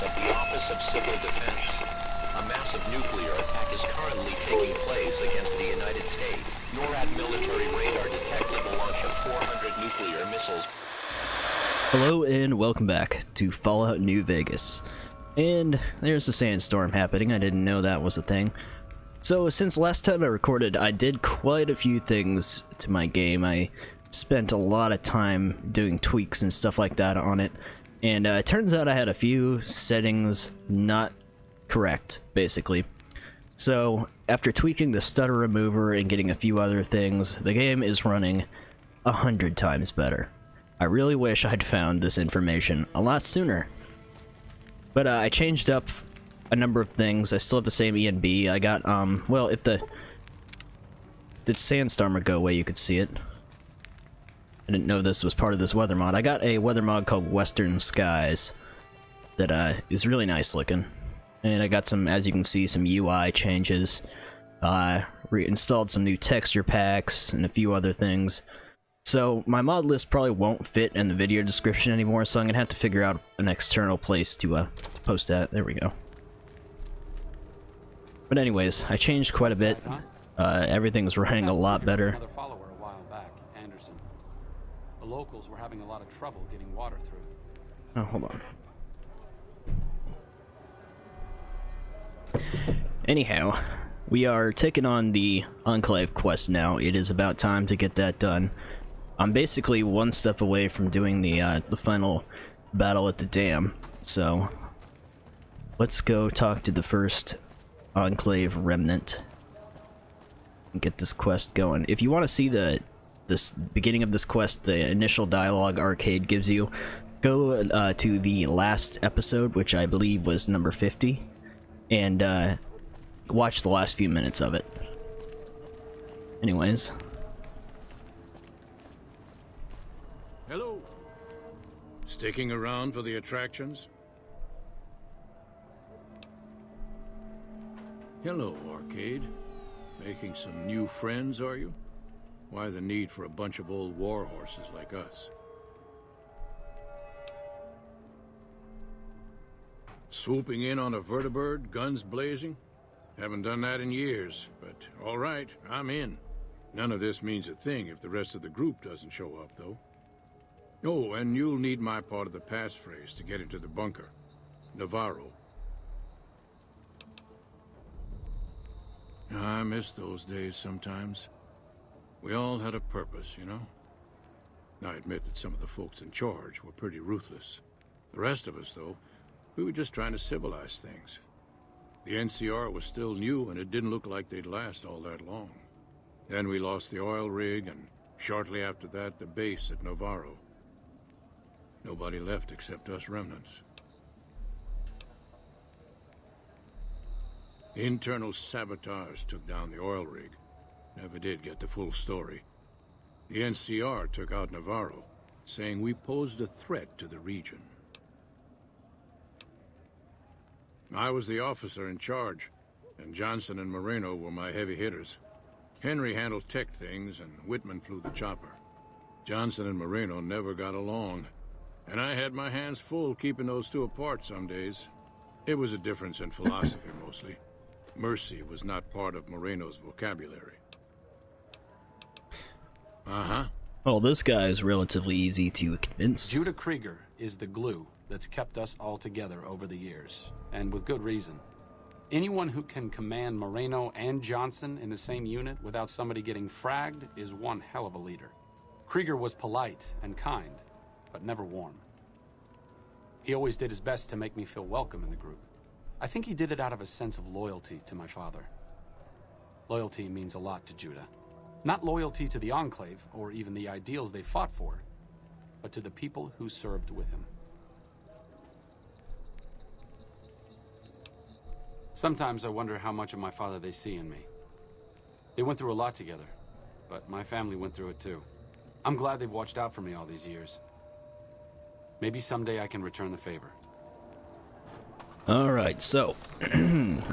of the Office of Civil Defense. A massive nuclear attack is currently taking place against the United States. NORAD military radar detected the launch of 400 nuclear missiles. Hello and welcome back to Fallout New Vegas. And there's a sandstorm happening. I didn't know that was a thing. So since last time I recorded, I did quite a few things to my game. I spent a lot of time doing tweaks and stuff like that on it. And it turns out I had a few settings not correct, basically. So after tweaking the stutter remover and getting a few other things, the game is running 100 times better. I really wish I'd found this information a lot sooner. But I changed up a number of things. I still have the same ENB. I got, well, if the sandstorm would go away, you could see it. I didn't know this was part of this weather mod. I got a weather mod called Western Skies that is really nice looking. And I got some, as you can see, some UI changes. Reinstalled some new texture packs and a few other things. So my mod list probably won't fit in the video description anymore, so I'm gonna have to figure out an external place to post that. There we go. But anyways, I changed quite a bit. Everything's running a lot better. Another follower a while back, Anderson. The locals were having a lot of trouble getting water through. Oh, hold on. Anyhow, we are taking on the Enclave quest now. It is about time to get that done. I'm basically one step away from doing the final battle at the dam, so let's go talk to the first Enclave Remnant and get this quest going. If you want to see this beginning of this quest, the initial dialogue Arcade gives you, go to the last episode, which I believe was number 50, and watch the last few minutes of it. Anyways. Hello. Sticking around for the attractions? Hello, Arcade. Making some new friends, are you? Why the need for a bunch of old war horses like us? Swooping in on a vertibird, guns blazing? Haven't done that in years, but all right, I'm in. None of this means a thing if the rest of the group doesn't show up, though. Oh, and you'll need my part of the passphrase to get into the bunker. Navarro. I miss those days sometimes. We all had a purpose, you know? I admit that some of the folks in charge were pretty ruthless. The rest of us, though, we were just trying to civilize things. The NCR was still new, and it didn't look like they'd last all that long. Then we lost the oil rig, and shortly after that, the base at Navarro. Nobody left except us remnants. Internal sabotage took down the oil rig. Never did get the full story. The NCR took out Navarro, saying we posed a threat to the region. I was the officer in charge, and Johnson and Moreno were my heavy hitters. Henry handled tech things, and Whitman flew the chopper. Johnson and Moreno never got along, and I had my hands full keeping those two apart some days. It was a difference in philosophy, mostly. Mercy was not part of Moreno's vocabulary. Uh-huh. Well, this guy is relatively easy to convince. Judah Krieger is the glue that's kept us all together over the years, and with good reason. Anyone who can command Moreno and Johnson in the same unit without somebody getting fragged is one hell of a leader. Krieger was polite and kind, but never warm. He always did his best to make me feel welcome in the group. I think he did it out of a sense of loyalty to my father. Loyalty means a lot to Judah. Not loyalty to the Enclave, or even the ideals they fought for, but to the people who served with him. Sometimes I wonder how much of my father they see in me. They went through a lot together, but my family went through it too. I'm glad they've watched out for me all these years. Maybe someday I can return the favor. Alright, so,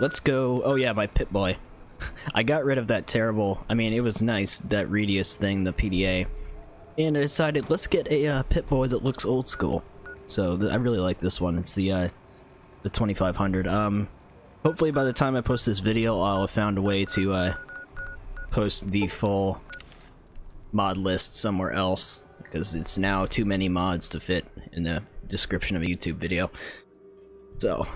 let's go. Oh yeah, my Pip-Boy. I got rid of that terrible, I mean, it was nice, that Radius thing, the PDA. And I decided, let's get a Pip-Boy that looks old school. So, I really like this one. It's the the 2500. Hopefully by the time I post this video, I'll have found a way to post the full mod list somewhere else, because it's now too many mods to fit in the description of a YouTube video. So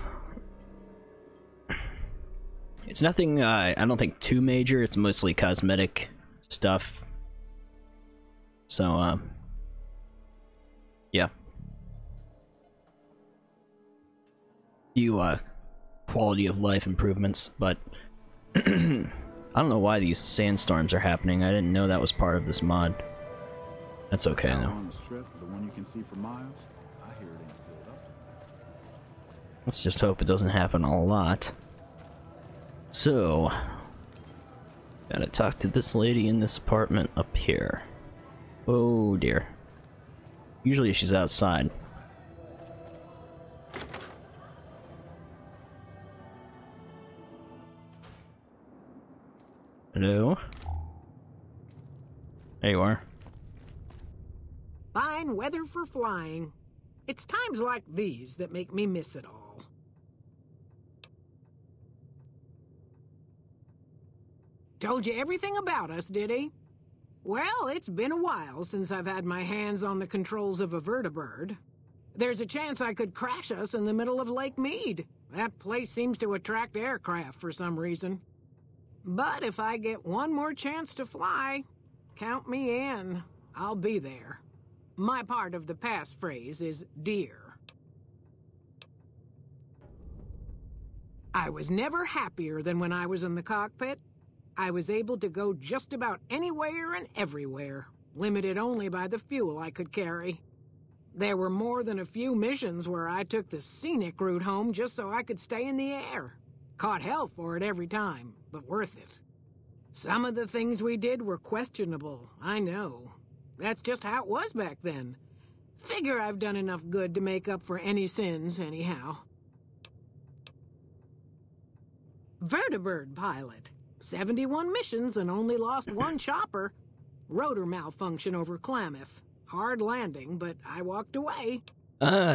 it's nothing, I don't think too major. It's mostly cosmetic stuff. So, yeah. Few, quality of life improvements, but I don't know why these sandstorms are happening. I didn't know that was part of this mod. That's okay, though. On the strip, the one you can see for miles, I hear it ain't sealed up. Let's just hope it doesn't happen a lot. So, gotta talk to this lady in this apartment up here. Oh dear. Usually she's outside. Hello? There you are. Fine weather for flying. It's times like these that make me miss it all. Told you everything about us, did he? Well, it's been a while since I've had my hands on the controls of a vertibird. There's a chance I could crash us in the middle of Lake Mead. That place seems to attract aircraft for some reason. But if I get one more chance to fly, count me in. I'll be there. My part of the passphrase is dear. I was never happier than when I was in the cockpit. I was able to go just about anywhere and everywhere, limited only by the fuel I could carry. There were more than a few missions where I took the scenic route home just so I could stay in the air. Caught hell for it every time, but worth it. Some of the things we did were questionable, I know. That's just how it was back then. Figure I've done enough good to make up for any sins, anyhow. Vertibird pilot. 71 missions and only lost one chopper. Rotor malfunction over Klamath. Hard landing, but I walked away.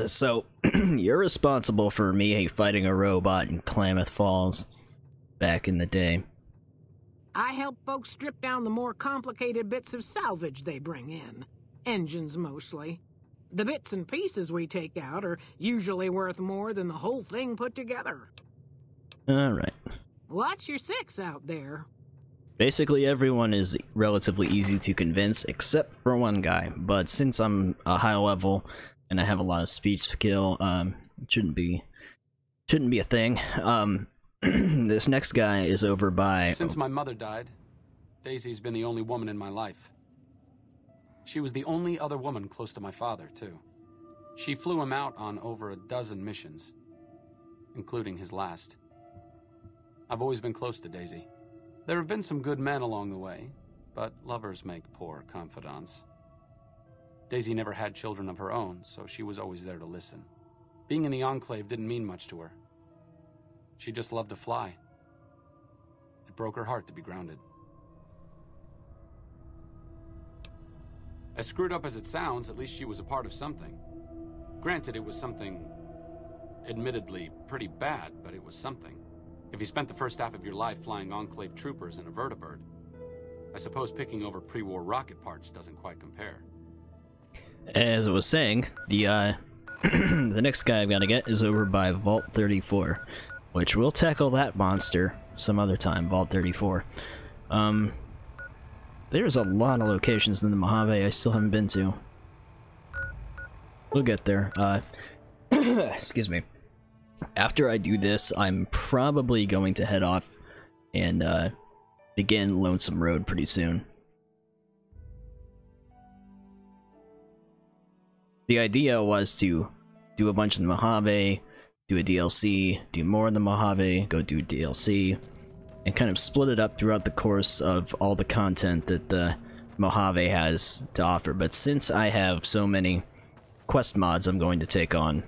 So you're responsible for me fighting a robot in Klamath Falls back in the day. I help folks strip down the more complicated bits of salvage they bring in. Engines mostly. The bits and pieces we take out are usually worth more than the whole thing put together. Alright. Watch your six out there. Basically everyone is relatively easy to convince except for one guy, but since I'm a high level and I have a lot of speech skill, it shouldn't be a thing. This next guy is over by... Since my mother died, Daisy's been the only woman in my life. She was the only other woman close to my father, too. She flew him out on over a dozen missions, including his last. I've always been close to Daisy. There have been some good men along the way, but lovers make poor confidants. Daisy never had children of her own, so she was always there to listen. Being in the Enclave didn't mean much to her. She just loved to fly. It broke her heart to be grounded. As screwed up as it sounds, at least she was a part of something. Granted, it was something admittedly pretty bad, but it was something. If you spent the first half of your life flying Enclave troopers in a vertibird, I suppose picking over pre-war rocket parts doesn't quite compare. As I was saying, the the next guy I've got to get is over by Vault 34, which we'll tackle that monster some other time, Vault 34. There's a lot of locations in the Mojave I still haven't been to. We'll get there. Excuse me. After I do this, I'm probably going to head off and begin Lonesome Road pretty soon. The idea was to do a bunch in the Mojave, do a DLC, do more in the Mojave, go do DLC, and kind of split it up throughout the course of all the content that the Mojave has to offer. But since I have so many quest mods I'm going to take on,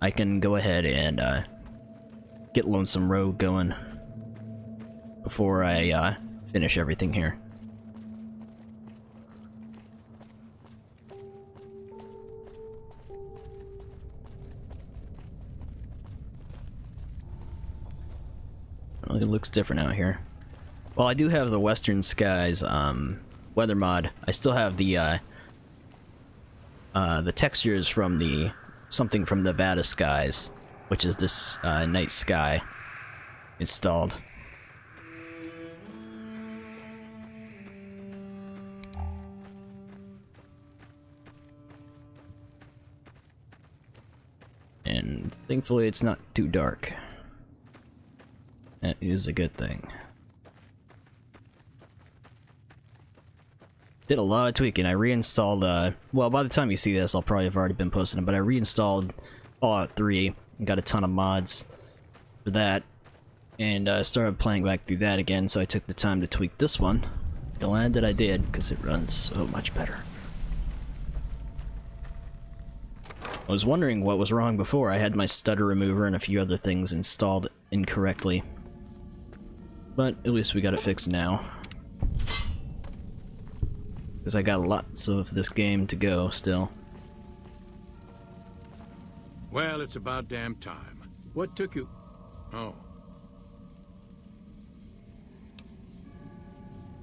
I can go ahead and get Lonesome Road going before I finish everything here. Well, it looks different out here. Well, I do have the Western Skies weather mod. I still have the textures from the something from Nevada Skies, which is this night sky installed. And thankfully it's not too dark. That is a good thing. Did a lot of tweaking. I reinstalled, well, by the time you see this, I'll probably have already been posting it, but I reinstalled Fallout 3 and got a ton of mods for that, and started playing back through that again, so I took the time to tweak this one. Glad that I did, because it runs so much better. I was wondering what was wrong before. I had my stutter remover and a few other things installed incorrectly. But at least we got it fixed now. Because I got lots of this game to go still. Well, it's about damn time. What took you... Oh.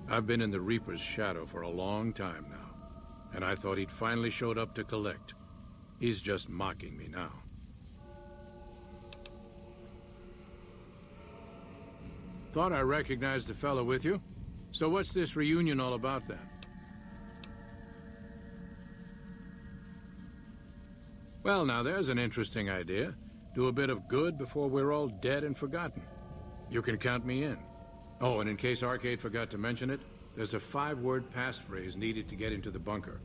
I've been in the Reaper's shadow for a long time now, and I thought he'd finally showed up to collect. He's just mocking me now. Thought I recognized the fellow with you. So what's this reunion all about then? Well, now there's an interesting idea. Do a bit of good before we're all dead and forgotten. You can count me in. Oh, and in case Arcade forgot to mention it, there's a 5-word passphrase needed to get into the bunker.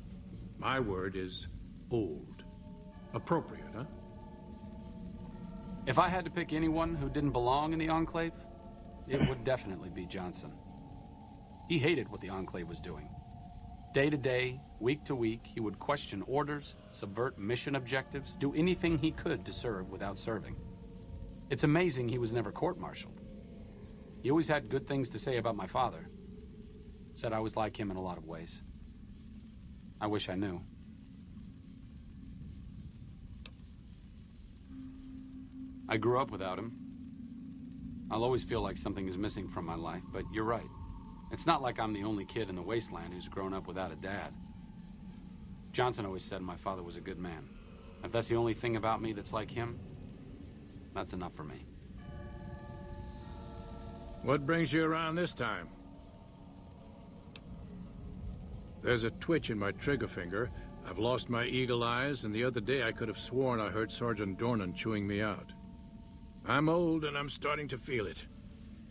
My word is Auld. Appropriate, huh? If I had to pick anyone who didn't belong in the Enclave, it would definitely be Johnson. He hated what the Enclave was doing. Day to day, week to week, he would question orders, subvert mission objectives, do anything he could to serve without serving. It's amazing he was never court-martialed. He always had good things to say about my father. Said I was like him in a lot of ways. I wish I knew. I grew up without him. I'll always feel like something is missing from my life, but you're right. It's not like I'm the only kid in the wasteland who's grown up without a dad. Johnson always said my father was a good man. If that's the only thing about me that's like him, that's enough for me. What brings you around this time? There's a twitch in my trigger finger. I've lost my eagle eyes, and the other day I could have sworn I heard Sergeant Dornan chewing me out. I'm old, and I'm starting to feel it.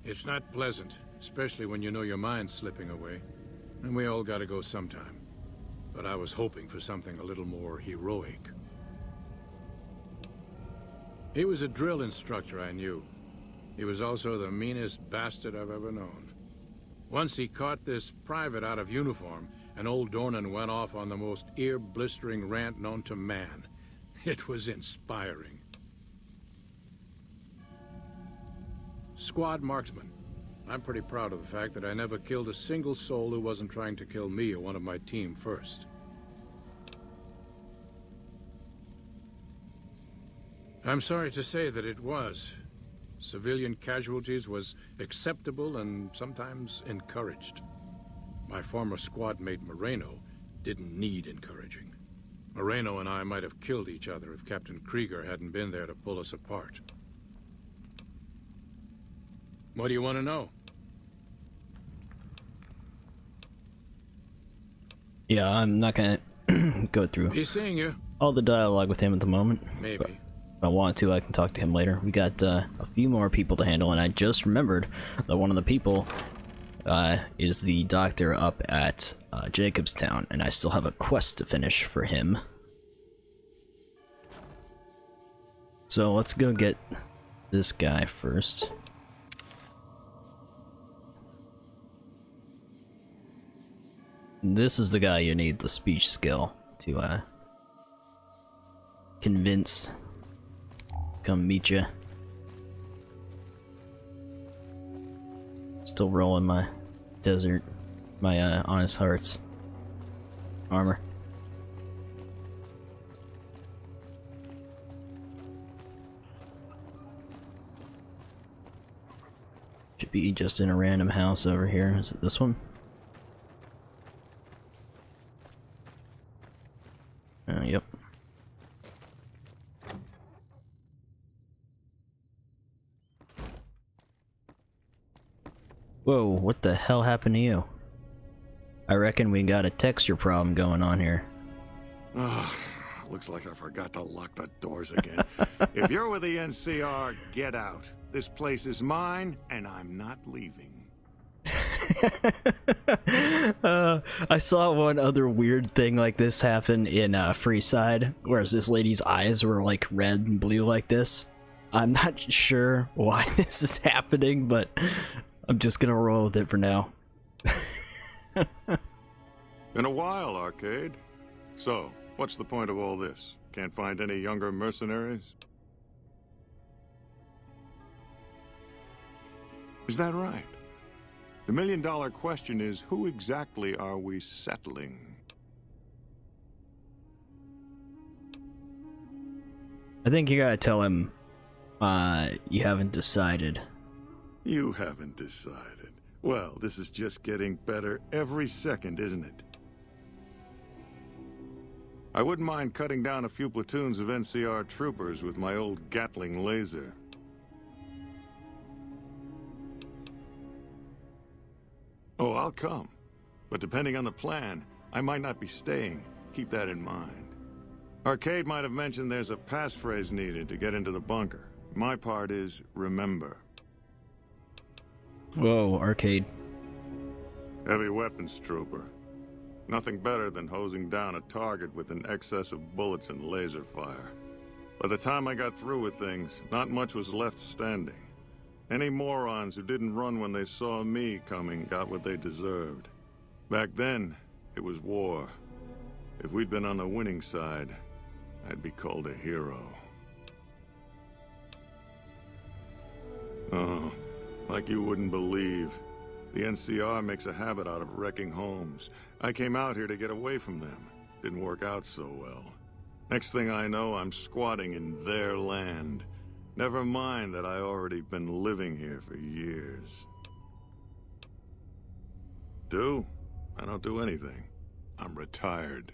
It's not pleasant, especially when you know your mind's slipping away. And we all gotta go sometime. But I was hoping for something a little more heroic. He was a drill instructor I knew. He was also the meanest bastard I've ever known. Once he caught this private out of uniform, and old Dornan went off on the most ear-blistering rant known to man. It was inspiring. Squad marksman. I'm pretty proud of the fact that I never killed a single soul who wasn't trying to kill me or one of my team first. I'm sorry to say that it was. Civilian casualties was acceptable and sometimes encouraged. My former squad mate Moreno didn't need encouraging. Moreno and I might have killed each other if Captain Krieger hadn't been there to pull us apart. What do you want to know? Yeah, I'm not gonna go through He's seeing you. all the dialogue with him at the moment. Maybe. But if I want to, I can talk to him later. We got a few more people to handle, and I just remembered that one of the people is the doctor up at Jacobstown, and I still have a quest to finish for him. So let's go get this guy first. This is the guy you need the speech skill to convince. Come meet you. Still rolling my desert, my honest hearts armor. be just in a random house over here. Is it this one? Yep. Whoa, what the hell happened to you? I reckon we got a texture problem going on here. Ugh, looks like I forgot to lock the doors again. If you're with the NCR, get out. This place is mine, and I'm not leaving. I saw one other weird thing like this happen in Freeside, whereas this lady's eyes were like red and blue like this. I'm not sure why this is happening, but I'm just gonna roll with it for now. Been a while, Arcade. So, what's the point of all this? Can't find any younger mercenaries? Is that right? The million-dollar question is, who exactly are we settling? I think you gotta tell him, you haven't decided. You haven't decided. Well, this is just getting better every second, isn't it? I wouldn't mind cutting down a few platoons of NCR troopers with my old Gatling laser. Oh, I'll come. But depending on the plan, I might not be staying. Keep that in mind. Arcade might have mentioned there's a passphrase needed to get into the bunker. My part is, remember. Whoa, Arcade. Heavy weapons trooper. Nothing better than hosing down a target with an excess of bullets and laser fire. By the time I got through with things, not much was left standing. Any morons who didn't run when they saw me coming got what they deserved. Back then, it was war. If we'd been on the winning side, I'd be called a hero. Oh, like you wouldn't believe. The NCR makes a habit out of wrecking homes. I came out here to get away from them. Didn't work out so well. Next thing I know, I'm squatting in their land. Never mind that I already been living here for years. I don't do anything. I'm retired.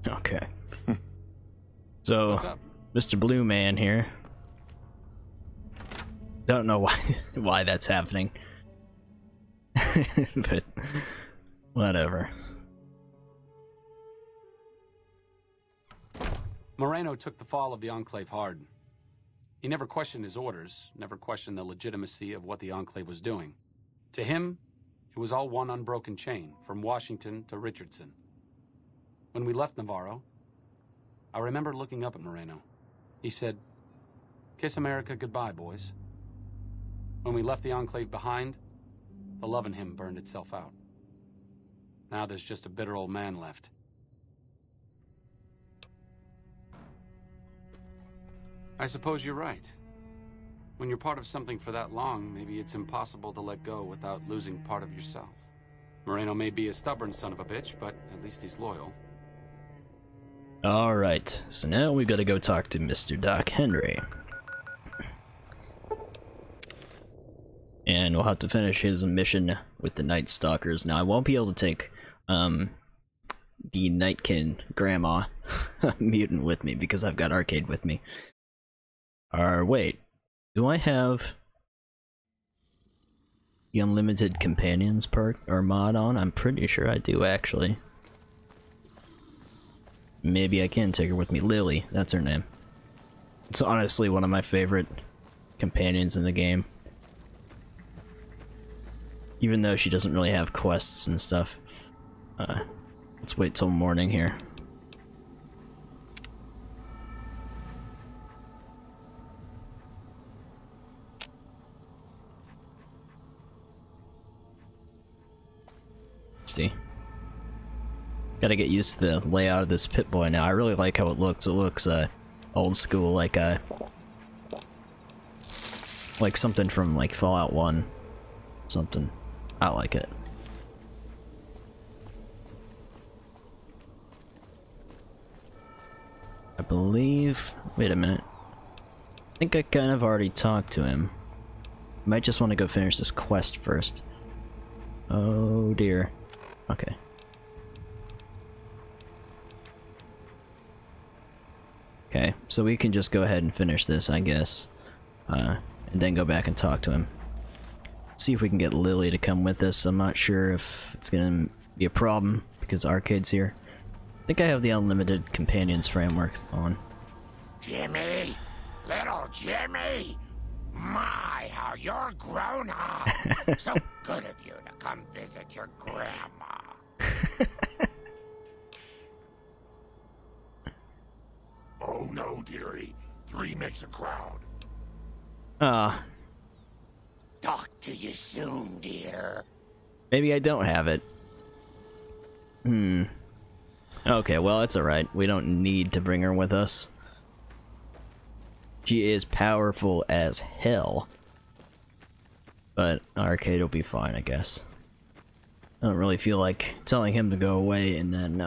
Okay. So, Mr. Blue Man here. Don't know why that's happening. But whatever. Moreno took the fall of the Enclave hard. He never questioned his orders, never questioned the legitimacy of what the Enclave was doing. To him, it was all one unbroken chain, from Washington to Richardson. When we left Navarro, I remember looking up at Moreno. He said, "Kiss America goodbye, boys." When we left the Enclave behind, the love in him burned itself out. Now there's just a bitter old man left. I suppose you're right. When you're part of something for that long, maybe it's impossible to let go without losing part of yourself. Moreno may be a stubborn son of a bitch, but at least he's loyal. Alright, so now we gotta go talk to Mr. Doc Henry. And we'll have to finish his mission with the Night Stalkers. Now, I won't be able to take, the Nightkin Grandma mutant with me because I've got Arcade with me. Or, wait. Do I have the Unlimited Companions perk or mod on? I'm pretty sure I do, actually. Maybe I can take her with me. Lily, that's her name. It's honestly one of my favorite companions in the game. Even though she doesn't really have quests and stuff. Let's wait till morning here. See? Gotta get used to the layout of this Pip-Boy now. I really like how it looks. It looks, old school, like something from, like, Fallout 1. Something. I like it. I believe... Wait a minute. I think I kind of already talked to him. Might just want to go finish this quest first. Oh dear. Okay. Okay, so we can just go ahead and finish this, I guess. And then go back and talk to him. See if we can get Lily to come with us. I'm not sure if it's gonna be a problem because Arcade's here. I think I have the unlimited companions framework on. Jimmy! Little Jimmy! My, how you're grown up! So good of you to come visit your grandma. Oh no, dearie. 3 makes a crowd. Ah. Talk to you soon, dear. Maybe I don't have it. Okay, well, it's alright. We don't need to bring her with us. She is powerful as hell. But Arcade will be fine, I guess. I don't really feel like telling him to go away and then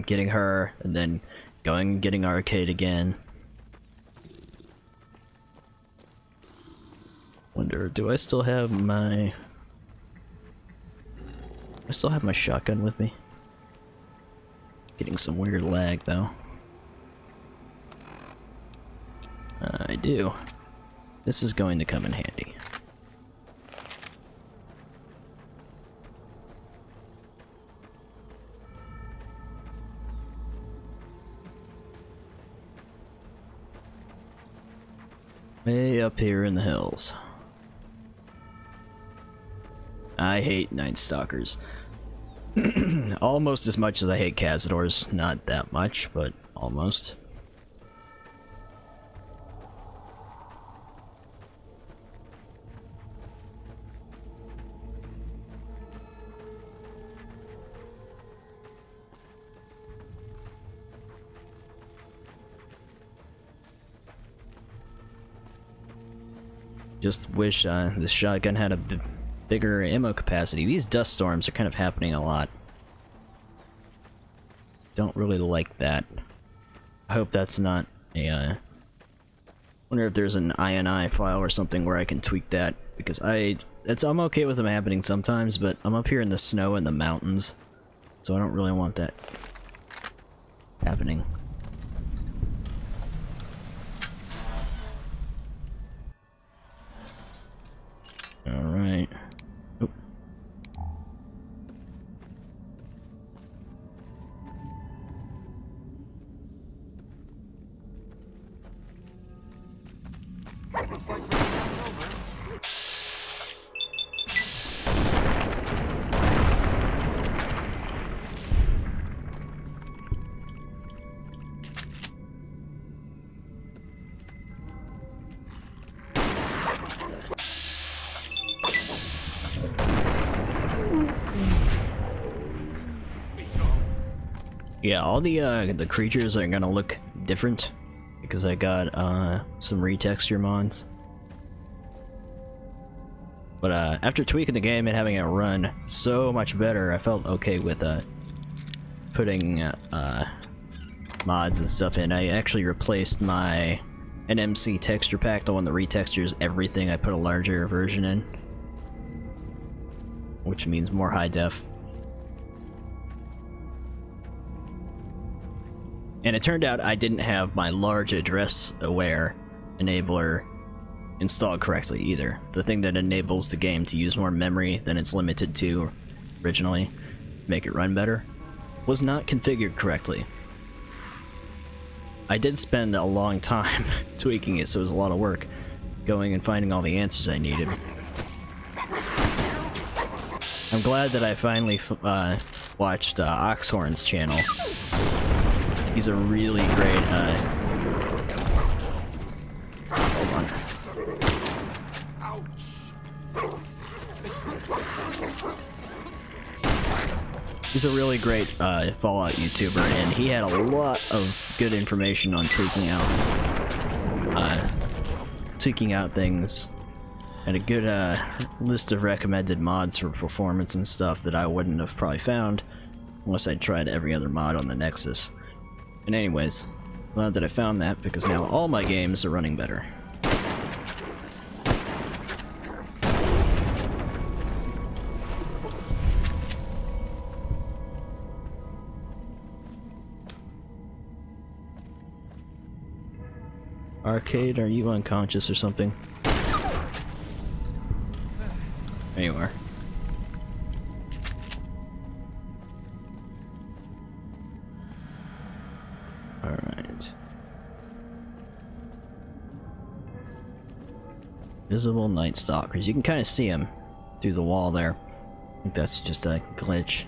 getting her and then going and getting Arcade again. Wonder, do I still have my... I still have my shotgun with me. Getting some weird lag though. I do. This is going to come in handy. Way up here in the hills. I hate Night Stalkers. Almost as much as I hate Cazadors. Not that much, but almost. Just wish this shotgun had a bigger ammo capacity. These dust storms are kind of happening a lot. Don't really like that. I hope that's not a, wonder if there's an INI file or something where I can tweak that, because I'm okay with them happening sometimes, but I'm up here in the snow and the mountains, so I don't really want that happening. Alright. Oop. Looks like we're over. Yeah, all the creatures are gonna look different because I got some retexture mods. But after tweaking the game and having it run so much better, I felt okay with putting mods and stuff in. I actually replaced my NMC texture pack, the one that retextures everything. I put a larger version in, which means more high def. And it turned out I didn't have my large address aware enabler installed correctly either. The thing that enables the game to use more memory than it's limited to originally, make it run better, was not configured correctly. I did spend a long time tweaking it, so it was a lot of work going and finding all the answers I needed. I'm glad that I finally watched Oxhorn's channel. He's a really great, hold on. He's a really great Fallout YouTuber, and he had a lot of good information on tweaking out things, and a good list of recommended mods for performance and stuff that I wouldn't have probably found unless I'd tried every other mod on the Nexus. And anyways, glad that I found that, because now all my games are running better. Arcade, are you unconscious or something? There you are. Alright. Visible Night Stalkers. You can kind of see them through the wall there. I think that's just a glitch.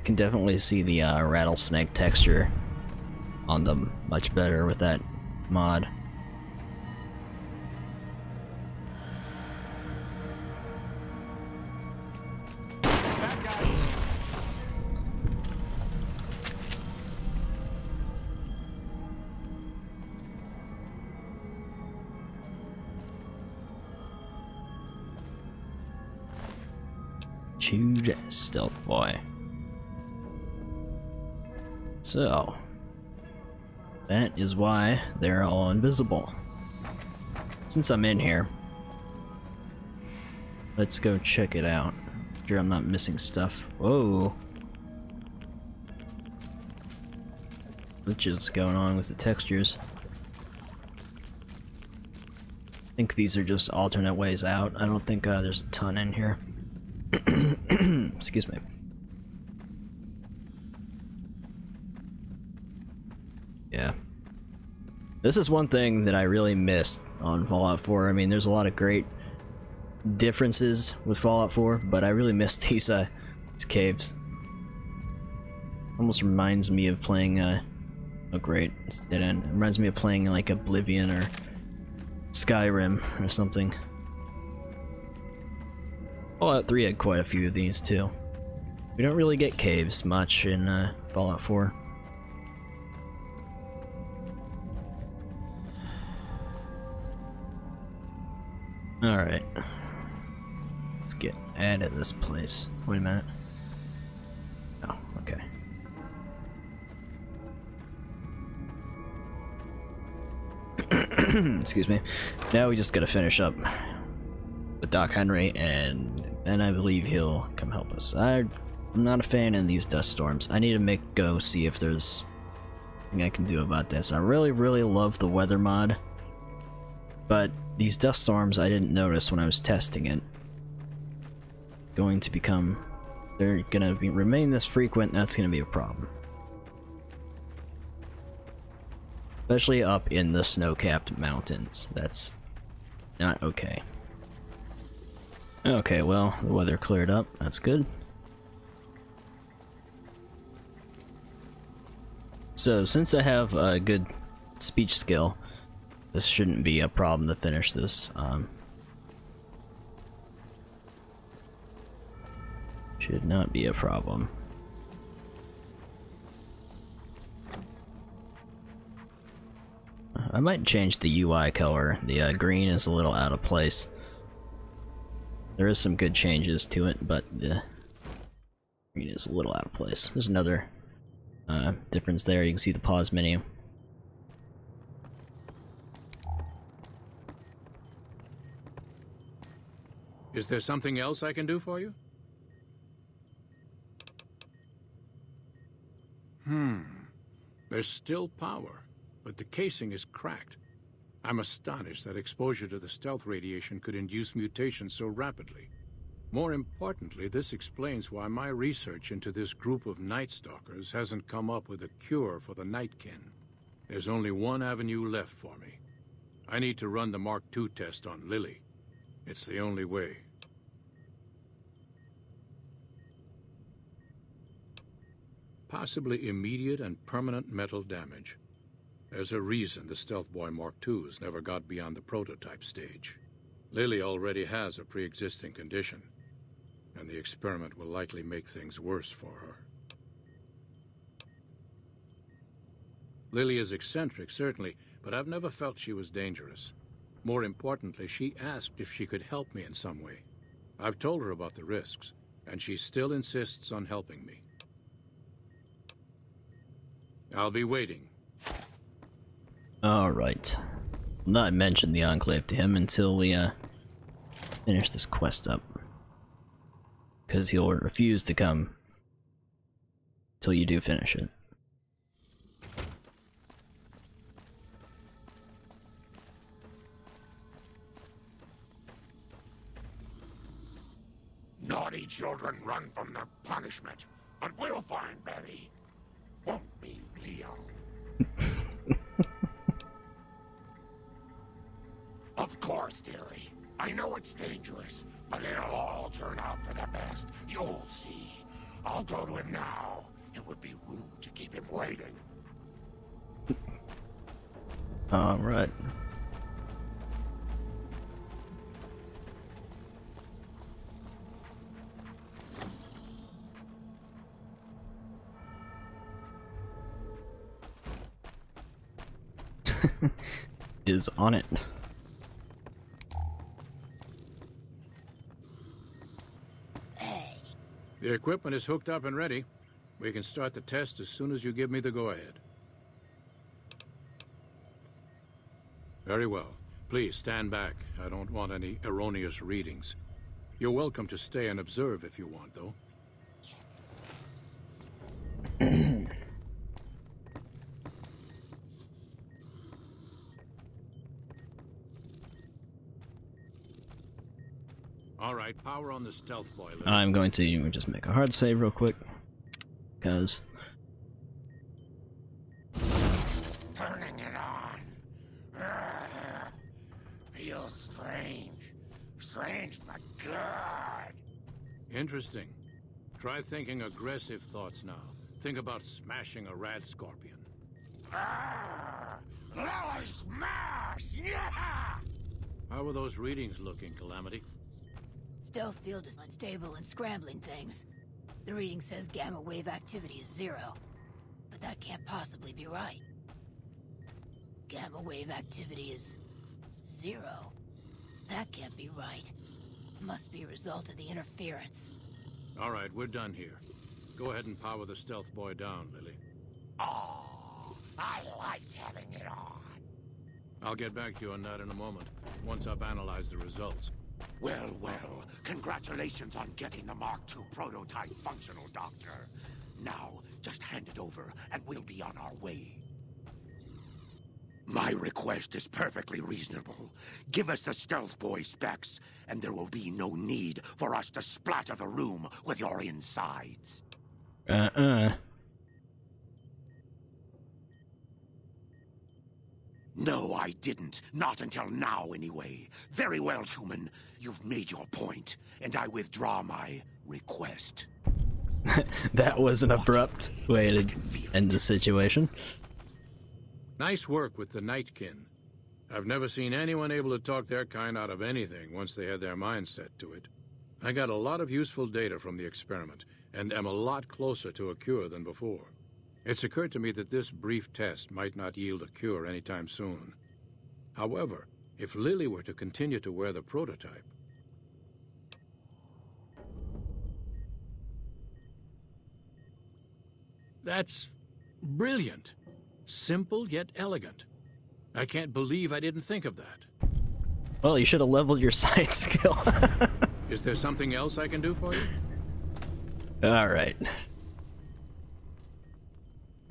Can definitely see the rattlesnake texture on them much better with that mod. Huge stealth boy. So, that is why they're all invisible. Since I'm in here, let's go check it out. Sure I'm not missing stuff. Whoa. Which is going on with the textures. I think these are just alternate ways out. I don't think there's a ton in here. Excuse me. Yeah. This is one thing that I really missed on Fallout 4. I mean, there's a lot of great differences with Fallout 4, but I really missed these caves. Almost reminds me of playing, oh great, it's dead end. It reminds me of playing like Oblivion or Skyrim or something. Fallout 3 had quite a few of these too. We don't really get caves much in Fallout 4. Alright. Let's get out of this place. Wait a minute. Oh, okay. Excuse me. Now we just gotta finish up with Doc Henry, and then I believe he'll come help us. I'm not a fan of these dust storms. I need to go see if there's anything I can do about this. I really love the weather mod, but these dust storms I didn't notice when I was testing it. They're gonna remain this frequent, that's gonna be a problem. Especially up in the snow-capped mountains. That's not okay. Okay, well, the weather cleared up. That's good. So, since I have a good speech skill, this shouldn't be a problem to finish this. Should not be a problem. I might change the UI color. The green is a little out of place. There is some good changes to it, but the green is a little out of place. There's another difference there. You can see the pause menu. Is there something else I can do for you? There's still power, but the casing is cracked. I'm astonished that exposure to the stealth radiation could induce mutations so rapidly. More importantly, this explains why my research into this group of Night Stalkers hasn't come up with a cure for the Nightkin. There's only one avenue left for me. I need to run the Mark II test on Lily. It's the only way. Possibly immediate and permanent metal damage. There's a reason the Stealth Boy Mark IIs never got beyond the prototype stage. Lily already has a pre-existing condition, and the experiment will likely make things worse for her. Lily is eccentric, certainly, but I've never felt she was dangerous. More importantly, she asked if she could help me in some way. I've told her about the risks, and she still insists on helping me. I'll be waiting. Alright. Not mention the Enclave to him until we finish this quest up. Because he'll refuse to come till you do finish it. Naughty children run from their punishment, but we'll find Betty. Won't we, Leo? Of course, dearie. I know it's dangerous, but it'll all turn out for the best. You'll see. I'll go to him now. It would be rude to keep him waiting. Alright. Is on it. The equipment is hooked up and ready. We can start the test as soon as you give me the go-ahead. Very well. Please stand back. I don't want any erroneous readings. You're welcome to stay and observe if you want, though. All right, power on the stealth boiler. I'm going to just make a hard save real quick. Because... Turning it on. Feels strange. Strange but good. Interesting. Try thinking aggressive thoughts now. Think about smashing a rad scorpion. Lily smash! Yeah! How are those readings looking, Calamity? Stealth field is unstable and scrambling things. The reading says gamma wave activity is 0. But that can't possibly be right. Gamma wave activity is 0. That can't be right. Must be a result of the interference. All right, we're done here. Go ahead and power the stealth boy down, Lily. Oh, I liked having it on. I'll get back to you on that in a moment, once I've analyzed the results. Well, well, congratulations on getting the Mark II prototype functional, Doctor. Now, just hand it over, and we'll be on our way. My request is perfectly reasonable. Give us the stealth boy specs, and there will be no need for us to splatter the room with your insides. No, I didn't. Not until now, anyway. Very well, human. You've made your point, and I withdraw my request. That was an abrupt way to end the situation. Nice work with the Nightkin. I've never seen anyone able to talk their kind out of anything once they had their mind set to it. I got a lot of useful data from the experiment, and am a lot closer to a cure than before. It's occurred to me that this brief test might not yield a cure anytime soon. However, if Lily were to continue to wear the prototype... That's brilliant. Simple yet elegant. I can't believe I didn't think of that. Well, you should have leveled your science skill. Is there something else I can do for you? Alright.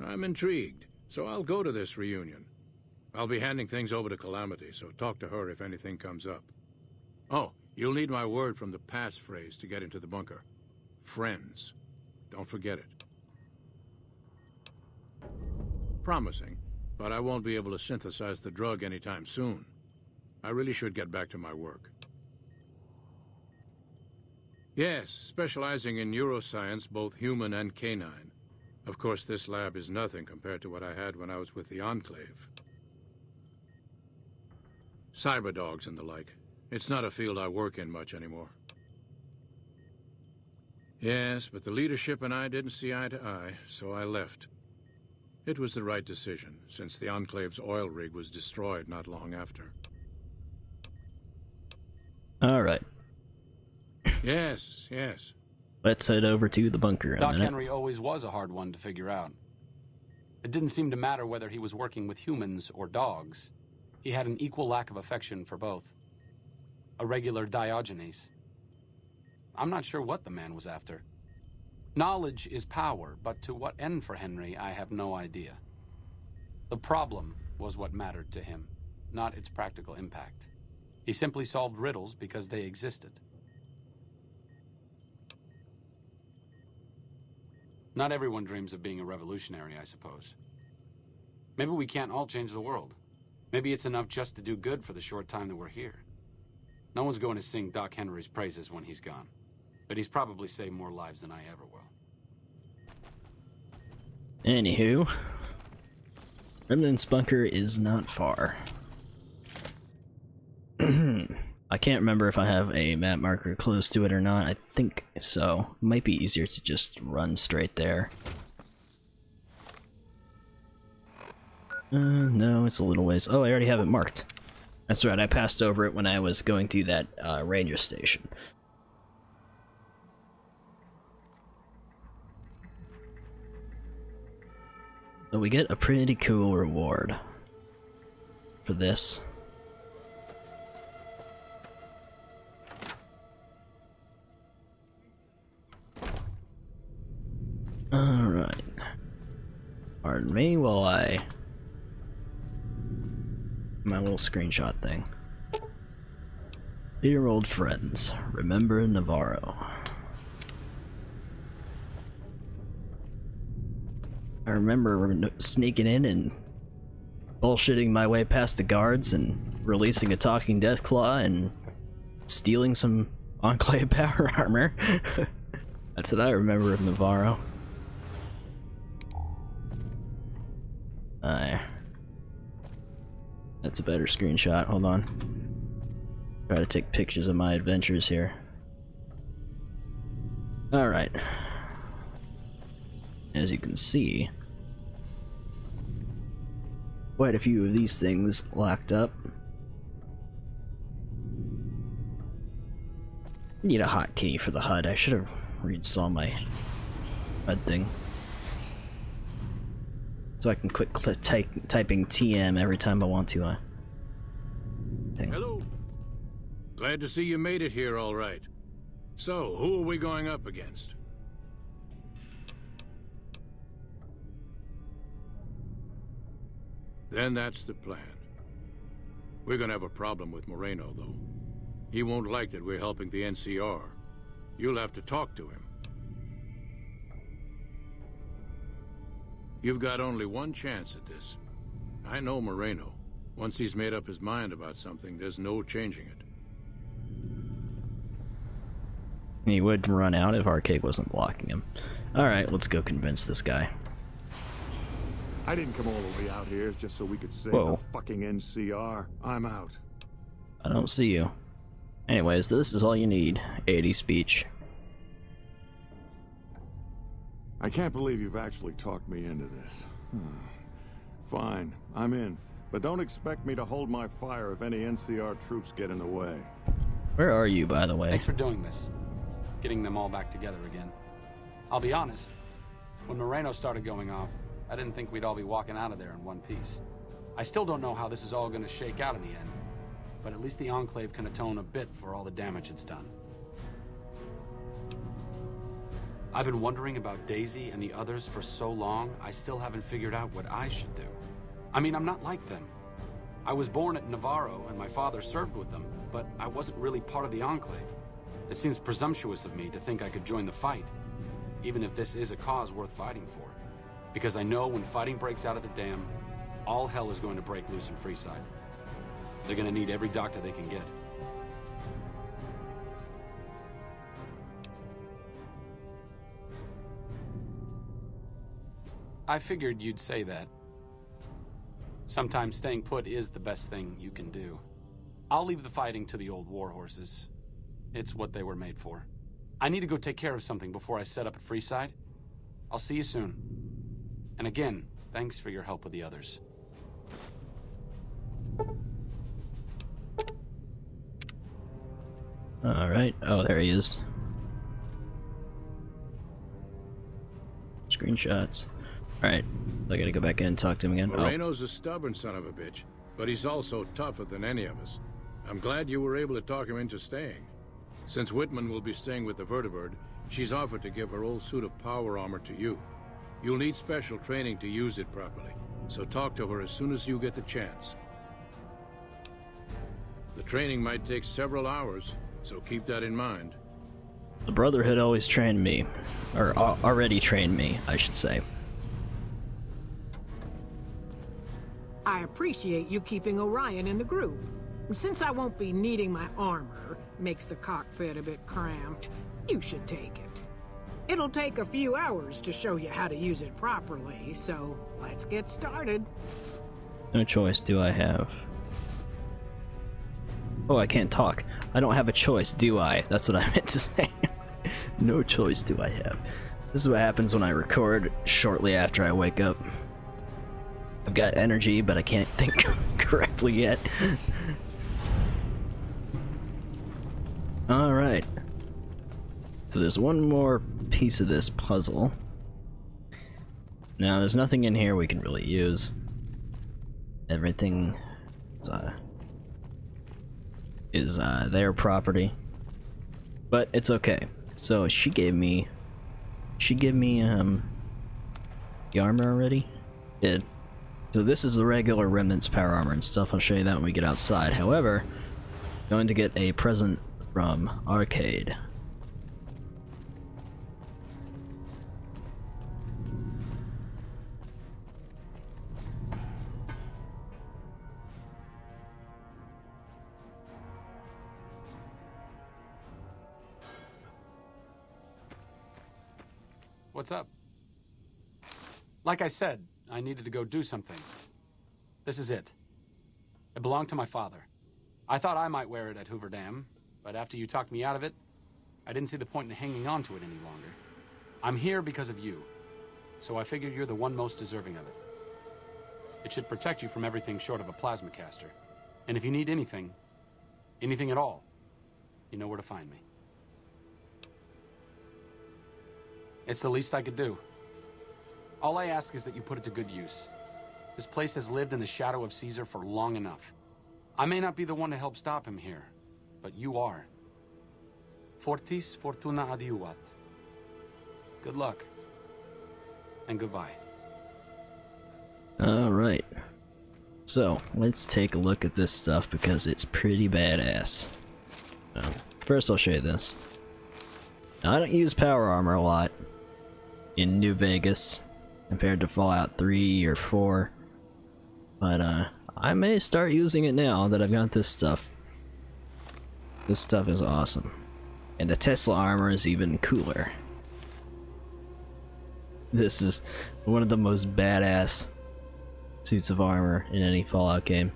I'm intrigued, so I'll go to this reunion. I'll be handing things over to Calamity, so talk to her if anything comes up. Oh, you'll need my word from the passphrase to get into the bunker. Friends. Don't forget it. Promising, but I won't be able to synthesize the drug anytime soon. I really should get back to my work. Yes, specializing in neuroscience, both human and canine. Of course, this lab is nothing compared to what I had when I was with the Enclave. Cyberdogs and the like. It's not a field I work in much anymore. Yes, but the leadership and I didn't see eye to eye, so I left. It was the right decision, since the Enclave's oil rig was destroyed not long after. Alright. Yes, yes. Let's head over to the bunker. Doc Henry always was a hard one to figure out. It didn't seem to matter whether he was working with humans or dogs. He had an equal lack of affection for both. A regular Diogenes. I'm not sure what the man was after. Knowledge is power, but to what end for Henry, I have no idea. The problem was what mattered to him, not its practical impact. He simply solved riddles because they existed. Not everyone dreams of being a revolutionary, I suppose. Maybe we can't all change the world. Maybe it's enough just to do good for the short time that we're here. No one's going to sing Doc Henry's praises when he's gone, but he's probably saved more lives than I ever will. Anywho, Remnants bunker is not far. I can't remember if I have a map marker close to it or not. I think so. Might be easier to just run straight there. No, it's a little ways. Oh, I already have it marked. That's right, I passed over it when I was going to that ranger station. So we get a pretty cool reward for this. Alright. Pardon me while I... my little screenshot thing. Dear old friends, remember Navarro. I remember sneaking in and bullshitting my way past the guards and releasing a talking Deathclaw and stealing some Enclave power armor. That's what I remember of Navarro. That's a better screenshot. Hold on. Try to take pictures of my adventures here. Alright. As you can see, quite a few of these things locked up. Need a hotkey for the HUD. I should have reinstalled my HUD thing. So I can quit typing TM every time I want to. Hello. Glad to see you made it here all right. So, who are we going up against? Then that's the plan. We're gonna have a problem with Moreno, though. He won't like that we're helping the NCR. You'll have to talk to him. You've got only one chance at this. I know Moreno. Once he's made up his mind about something, there's no changing it. He would run out if Arcade wasn't blocking him. Alright, let's go convince this guy. I didn't come all the way out here just so we could save Whoa. the fucking NCR. I'm out. I don't see you. Anyways, this is all you need. 80 speech. I can't believe you've actually talked me into this. Fine, I'm in. But don't expect me to hold my fire if any NCR troops get in the way. Where are you, by the way? Thanks for doing this. Getting them all back together again. I'll be honest, when Moreno started going off, I didn't think we'd all be walking out of there in one piece. I still don't know how this is all going to shake out in the end, but at least the Enclave can atone a bit for all the damage it's done. I've been wondering about Daisy and the others for so long, I still haven't figured out what I should do. I mean, I'm not like them. I was born at Navarro and my father served with them, but I wasn't really part of the Enclave. It seems presumptuous of me to think I could join the fight, even if this is a cause worth fighting for. Because I know when fighting breaks out at the dam, all hell is going to break loose in Freeside. They're going to need every doctor they can get. I figured you'd say that. Sometimes staying put is the best thing you can do. I'll leave the fighting to the old warhorses. It's what they were made for. I need to go take care of something before I set up at Freeside. I'll see you soon. And again, thanks for your help with the others. Alright. Oh, there he is. Screenshots. Alright. I gotta go back in and talk to him again. Moreno's a stubborn son of a bitch, but he's also tougher than any of us. I'm glad you were able to talk him into staying. Since Whitman will be staying with the Vertibird, she's offered to give her old suit of power armor to you. You'll need special training to use it properly, so talk to her as soon as you get the chance. The training might take several hours, so keep that in mind. The Brotherhood always trained me. Or already trained me, I should say. I appreciate you keeping Orion in the group. Since I won't be needing my armor, makes the cockpit a bit cramped, you should take it. It'll take a few hours to show you how to use it properly, so let's get started. No choice do I have. Oh, I can't talk. I don't have a choice, do I? That's what I meant to say. No choice do I have. This is what happens when I record shortly after I wake up. I've got energy, but I can't think correctly yet. Alright. So there's one more piece of this puzzle. Now, there's nothing in here we can really use. Everything is their property. But it's okay. So she gave me the armor already? Did. So this is the regular Remnants power armor and stuff. I'll show you that when we get outside. However, I'm going to get a present from Arcade. What's up? Like I said, I needed to go do something. This is it. It belonged to my father. I thought I might wear it at Hoover Dam, but after you talked me out of it, I didn't see the point in hanging on to it any longer. I'm here because of you, so I figured you're the one most deserving of it. It should protect you from everything short of a plasma caster. And if you need anything at all, you know where to find me. It's the least I could do. All I ask is that you put it to good use. This place has lived in the shadow of Caesar for long enough. I may not be the one to help stop him here, but you are. Fortis fortuna adiuvat. Good luck. And goodbye. Alright. So, let's take a look at this stuff because it's pretty badass. First I'll show you this. Now, I don't use power armor a lot in New Vegas compared to Fallout 3 or 4, but I may start using it now that I've got this stuff. This stuff is awesome. And the Tesla armor is even cooler. This is one of the most badass suits of armor in any Fallout game.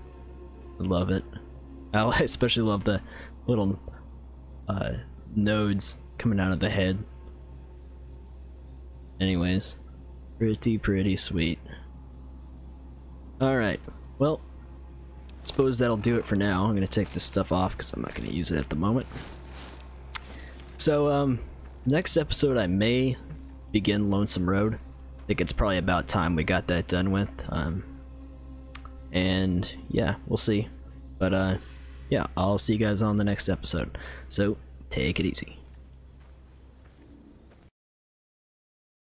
I love it. I especially love the little nodes coming out of the head. Anyways, pretty sweet. Alright, well, suppose that'll do it for now. I'm gonna take this stuff off because I'm not gonna use it at the moment. So, next episode I may begin Lonesome Road. I think it's probably about time we got that done with. And yeah, we'll see. But yeah, I'll see you guys on the next episode. So, take it easy.